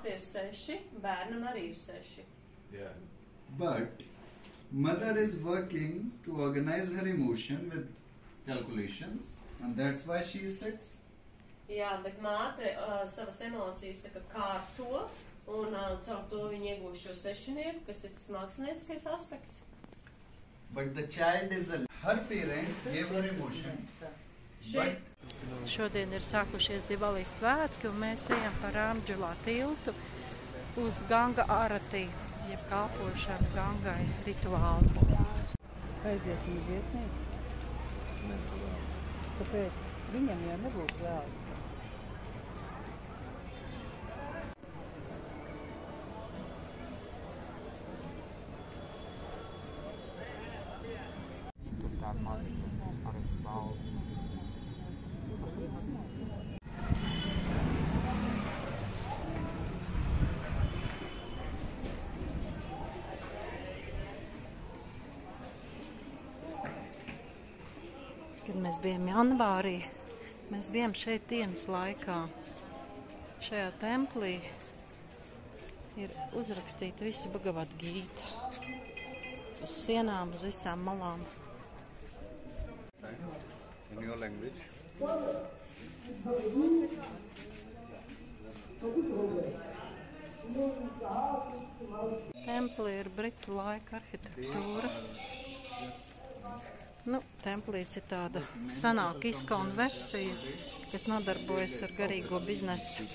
Māte ir 6, bērnam arī ir 6. Yeah. But mother is working to organize her emotion with calculations, and that's why she is 6. Jā, bet māte savas emocijas tā kā kārto, un caur to viņa iegūst šo 6-nieku, kas ir tas mākslinieckais aspekts. But the child is her parents gave her emotion. Šodien ir sākušies Diwali svētki, un mēs ejam pa Rāmdžulā tiltu uz Ganga Aratī, jeb kalpošanu Gangai rituālu. Aiziet viņa viesnīcu. Tāpēc viņam jau nebūtu vēl. Tur tāda maziņa ar balvu. Kad mēs bijām janvārī, mēs bijām šeit dienas laikā. Šajā templī ir uzrakstīta visa Bhagavad Gīta. Uz sienām, uz visām malām. In your language. Templī ir britu laika arhitektūra. Nu, templīts ir tāda senāka iskona versija, kas nodarbojas ar garīgo biznesu.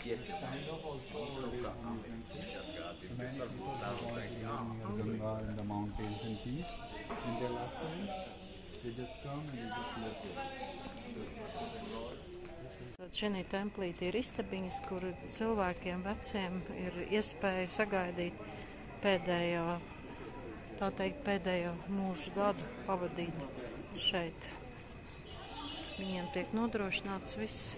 Tad šī templīte ir istabiņas, kur cilvēkiem veciem ir iespēja sagaidīt pēdējo, tā teikt, pēdējo mūžu gadu pavadīt šeit. Viņiem tiek nodrošināts viss.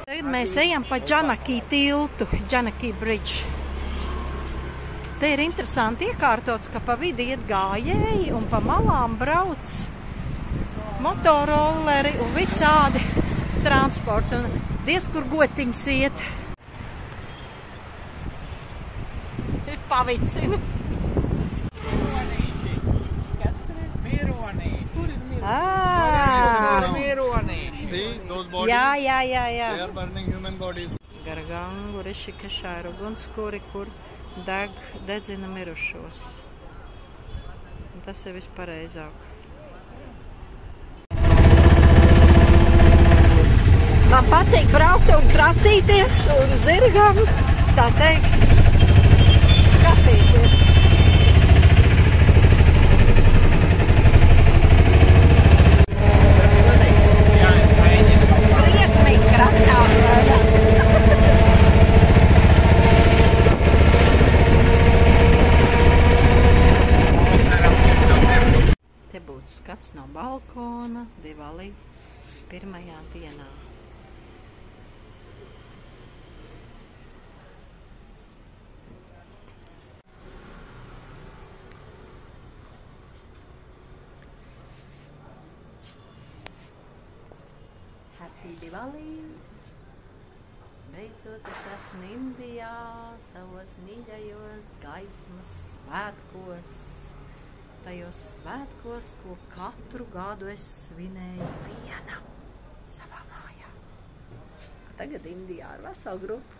Tagad mēs ejam pa Janaki tiltu, Janaki Bridge. Te ir interesanti iekārtots, ka pa vidi iet gājēji un pa malām brauc motorolleri un visādi transporti. Un diez kur gotiņas iet. Ir pavicini. Kas tur ir? Mironīši. Kur ir mironīši? See those bodies? Jā. They are burning human bodies. Garagangu, Rišikešā ir ugunskuri, kur dedzina mirušos. Un tas ir vispareizāk. Man patīk braukt un tracīties un zirgam, tā teikt, skatīties. Briesmīgi kratās, vai? Te būtu skats no balkona Diwali pirmajā dienā. Happy Diwali! Beidzot es esmu Indijā, savos mīļajos gaismas svētkos. Tajos svētkos, ko katru gadu es svinēju viena savā mājā. Tagad Indijā ir vesela grupa.